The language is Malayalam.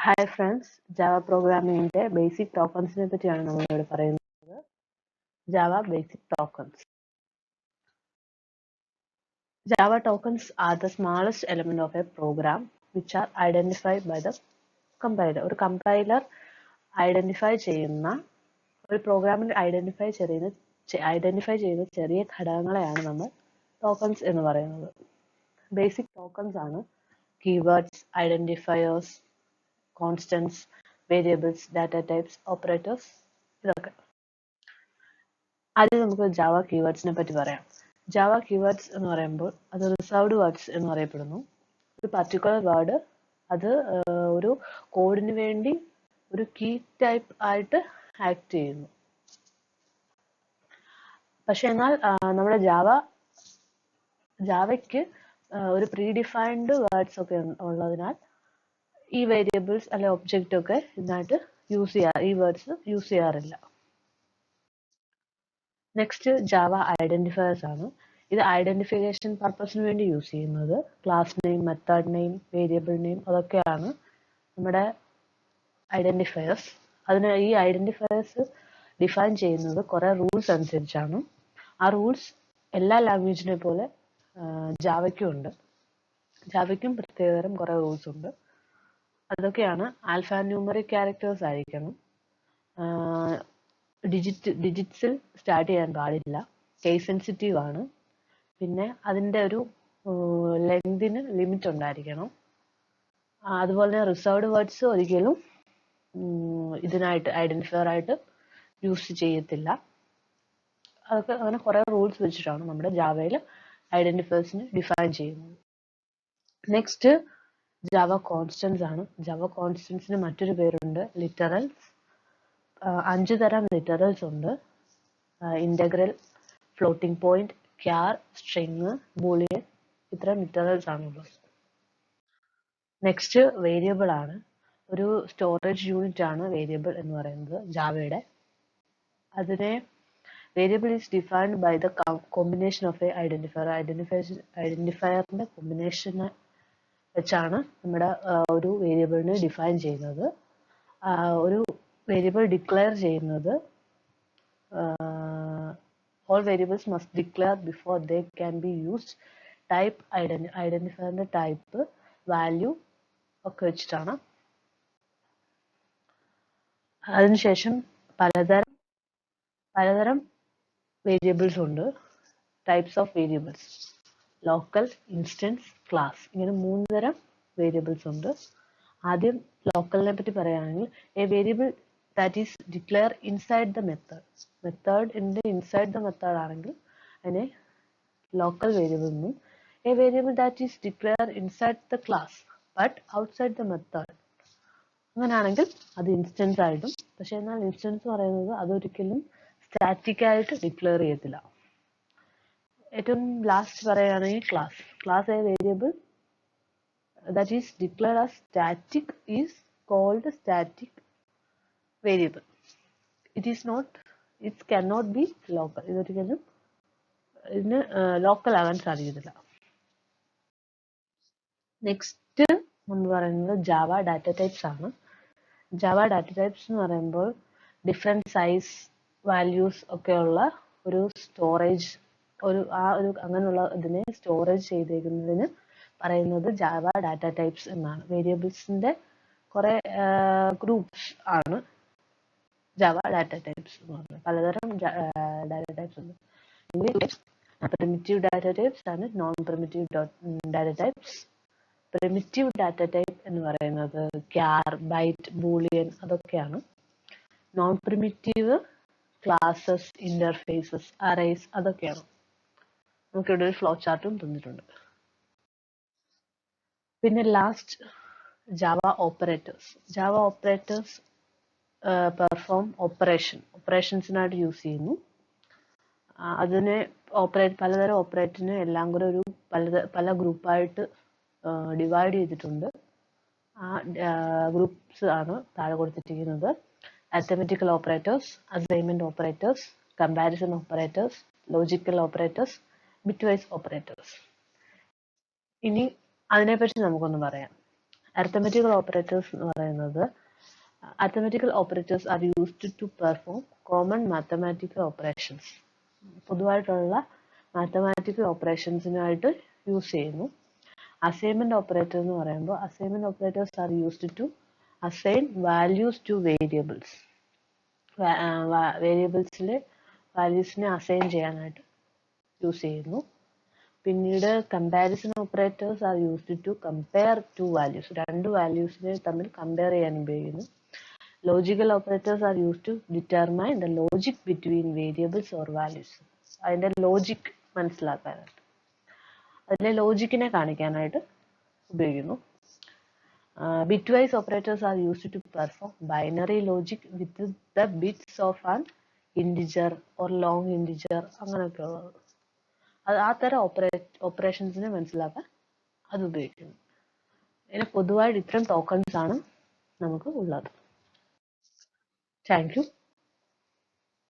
Hi friends, Java പ്രോഗ്രാമിംഗിന്റെ ബേസിക് ടോക്കൺസിനെ പറ്റിയാണ് നമ്മളിവിടെ പറയുന്നത്. Java basic tokens. Java tokens are the smallest element of a program which are identified by the compiler. ഒരു കമ്പൈലർ ഐഡന്റിഫൈ ചെയ്യുന്ന ഒരു പ്രോഗ്രാമിൽ ഐഡന്റിഫൈ ചെയ്യുന്ന ചെറിയ ഘടകങ്ങളെയാണ് നമ്മൾ ടോക്കൺസ് എന്ന് പറയുന്നത്. ബേസിക് ടോക്കൺസ് ആണ് keywords, identifiers, constants, variables, data types, operators. ഇതൊക്കെ ആദ്യം നമുക്ക് ജാവ കീവേഡ്സിനെ പറ്റി പറയാം. ജാവ കീവേഡ്സ് എന്ന് പറയുമ്പോൾ അത് റിസർവ്ഡ് വേർഡ്സ് എന്ന് അറിയപ്പെടുന്നു. ഒരു പർട്ടിക്കുലർ വേർഡ് അത് ഒരു കോഡിന് വേണ്ടി ഒരു കീ ടൈപ്പ് ആയിട്ട് ആക്ട് ചെയ്യുന്നു. പക്ഷെ എന്നാൽ നമ്മുടെ ജാവയ്ക്ക് ഒരു പ്രീ ഡിഫൈൻഡ് വേർഡ്സ് ഒക്കെ ഉള്ളതിനാൽ ഈ വേരിയബിൾസ് അല്ലെ ഒബ്ജക്റ്റ് ഒക്കെ ഇതിനായിട്ട് ഈ വേർഡ്സ് യൂസ് ചെയ്യാറില്ല. നെക്സ്റ്റ് ജാവ ഐഡന്റിഫയേഴ്സ് ആണ്. ഇത് ഐഡന്റിഫിക്കേഷൻ പർപ്പസിന് വേണ്ടി യൂസ് ചെയ്യുന്നത്. Class name, method name, variable name അതൊക്കെയാണ് നമ്മുടെ ഐഡന്റിഫയേഴ്സ്. ഈ ഐഡന്റിഫയേഴ്സ് ഡിഫൈൻ ചെയ്യുന്നത് കുറെ റൂൾസ് അനുസരിച്ചാണ്. ആ റൂൾസ് എല്ലാ ലാംഗ്വേജിനെ പോലെ ജാവയ്ക്കും ഉണ്ട്. ജാവയ്ക്കും പ്രത്യേകതരം കുറെ റൂൾസ് ഉണ്ട്. അതൊക്കെയാണ് ആൽഫ ന്യൂമറിക് ക്യാരക്ടേഴ്സ് ആയിരിക്കണം, ഡിജിറ്റ്സിൽ സ്റ്റാർട്ട് ചെയ്യാൻ പാടില്ല, കേസ് സെൻസിറ്റീവ് ആണ്, പിന്നെ അതിൻ്റെ ഒരു ലെങ്തിന് ലിമിറ്റ് ഉണ്ടായിരിക്കണം. അതുപോലെ തന്നെ റിസർവ്ഡ് വേർഡ്സ് ഒരിക്കലും ഇതിനായിട്ട് ഐഡന്റിഫയർ ആയിട്ട് യൂസ് ചെയ്യത്തില്ല. അതൊക്കെ അങ്ങനെ കുറെ റൂൾസ് വെച്ചിട്ടാണ് നമ്മുടെ ജാവയിൽ ഐഡന്റിഫയേഴ്സിന് ഡിഫൈൻ ചെയ്യുന്നത്. നെക്സ്റ്റ് ജാവ കോൺസ്റ്റൻസ് ആണ്. ജാവ കോൺസ്റ്റൻസിന് മറ്റൊരു പേരുണ്ട് ലിറ്ററൽസ്. 5 തരം ലിറ്ററൽസ് ഉണ്ട്. Integral, floating point, ക്യാർ, string, Boolean, ഇത്തരം ലിറ്ററൽസ് ആണുള്ളത്. നെക്സ്റ്റ് വേരിയബിൾ ആണ്. ഒരു സ്റ്റോറേജ് യൂണിറ്റ് ആണ് വേരിയബിൾ എന്ന് പറയുന്നത് ജാവയുടെ. അതിനെ variable is defined by the combination of a identifier. ഐഡന്റിഫയറിന്റെ കോമ്പിനേഷനെ വെച്ചാണ് നമ്മുടെ ഒരു വേരിയബിളിനെ ഡിഫൈൻ ചെയ്യുന്നത്. ഒരു വേരിയബിൾ ഡിക്ലെയർ ചെയ്യുന്നത് all variables must declare before they can be used. Type ഐഡന്റിഫയറിന്റെ ടൈപ്പ്, വാല്യൂ ഒക്കെ വെച്ചിട്ടാണ്. അതിനുശേഷം പലതരം വേരിയബിൾസ് ഉണ്ട്. Types of variables: local, instance, class, ഇങ്ങനെ 3 തരം വേരിയബിൾസ് ഉണ്ട്. ആദ്യം ലോക്കലിനെ പറ്റി പറയുകയാണെങ്കിൽ a variable that is declared inside the method. മെത്തേഡിന്റെ ഇൻസൈഡ് ദ മെത്തേഡ് ആണെങ്കിൽ അതിനെ ലോക്കൽ വേരിയബിൾ എന്നും, a variable that is declared inside the class but outside the method, അങ്ങനെയാണെങ്കിൽ അത് ഇൻസ്റ്റൻസ് ആയിട്ടും. പക്ഷെ എന്നാൽ ഇൻസ്റ്റൻസ് പറയുന്നത് അതൊരിക്കലും സ്റ്റാറ്റിക് ആയിട്ട് ഡിക്ലെയർ ചെയ്യത്തില്ല. ഏറ്റവും ലാസ്റ്റ് പറയുകയാണെങ്കിൽ class A variable that is declared as static is called static variable. It cannot be local. ഇതൊരിക്കലും ഇതിന് ലോക്കൽ ആകാൻ സാധിക്കത്തില്ല. നെക്സ്റ്റ് നമ്മൾ പറയുന്നത് ജാവ ഡാറ്റ ടൈപ്സ് ആണ്. ജാവ ഡാറ്റ ടൈപ്സ് എന്ന് പറയുമ്പോൾ ഡിഫറെന്റ് സൈസ്, വാല്യൂസ് ഒക്കെയുള്ള ഒരു സ്റ്റോറേജ്, അങ്ങനെയുള്ള ഇതിനെ സ്റ്റോറേജ് ചെയ്തേക്കുന്നതിന് പറയുന്നത് ജാവ ഡാറ്റ ടൈപ്സ് എന്നാണ്. വേരിയബിൾസിന്റെ കുറെ ഗ്രൂപ്പ്സ് ആണ് ജാവ ഡാറ്റ ടൈപ്സ് എന്ന് പറയുന്നത്. പലതരം ഡാറ്റ ടൈപ്സ് ഉണ്ട്. പ്രിമിറ്റീവ് ഡാറ്റ ടൈപ്സ് ആണ് non primitive data types. Primitive data type എന്ന് പറയുന്നത് ക്യാർ, ബൈറ്റ്, ബൂളിയൻ അതൊക്കെയാണ്. Non primitive classes, interfaces, arrays അതൊക്കെയാണ്. നമുക്കിവിടെ ഒരു ഫ്ലോ ചാർട്ടും തന്നിട്ടുണ്ട്. പിന്നെ last Java operators. Java operators perform ഓപ്പറേഷൻസിനായിട്ട് യൂസ് ചെയ്യുന്നു. അതിനെ പലതരം ഓപ്പറേറ്ററിനെ എല്ലാം കൂടെ ഒരു പല ഗ്രൂപ്പായിട്ട് ഡിവൈഡ് ചെയ്തിട്ടുണ്ട്. ആ ഗ്രൂപ്പ്സ് ആണ് താഴെ കൊടുത്തിരിക്കുന്നത്: arithmetical operators, assignment operators, comparison operators, logical operators, bitwise operators. ഇനി അതിനെപ്പറ്റി നമുക്കൊന്ന് പറയാം. അരിത്തമെറ്റിക്കൽ ഓപ്പറേറ്റേഴ്സ് എന്ന് പറയുന്നത് arithmetical operators are used to perform common mathematical operations. പൊതുവായിട്ടുള്ള മാത്തമാറ്റിക്കൽ ഓപ്പറേഷൻസിനായിട്ട് യൂസ് ചെയ്യുന്നു. അസൈൻമെന്റ് ഓപ്പറേറ്റർ എന്ന് പറയുമ്പോൾ assignment operators are used to assign values to variables. വേരിയബിൾസിലെ വാല്യൂസിനെ അസൈൻ ചെയ്യാനായിട്ട് യൂസ് ചെയ്യുന്നു. പിന്നീട് comparison operators are used to compare two values. രണ്ട് വാല്യൂസിനെ തമ്മിൽ കമ്പയർ ചെയ്യാൻ ഉപയോഗിക്കുന്നു. Logical operators are used to determine the logic between variables or values. അതിന്റെ ലോജിക് മനസ്സിലാക്കാനായിട്ട്, അതിലെ ലോജിക്കിനെ കാണിക്കാനായിട്ട് ഉപയോഗിക്കുന്നു. Bitwise operators are used to perform binary logic with the bits of an integer or long integer, അങ്ങനെയൊക്കെ ഉള്ളത്. ആ തരം ഓപ്പറേഷൻസിനെ മനസ്സിലാക്കാൻ അത് ഉപയോഗിക്കുന്നു. ഇതിന് പൊതുവായിട്ട് ഇത്തരം ടോക്കൺസ് ആണ് നമുക്ക് ഉള്ളത്. Thank you.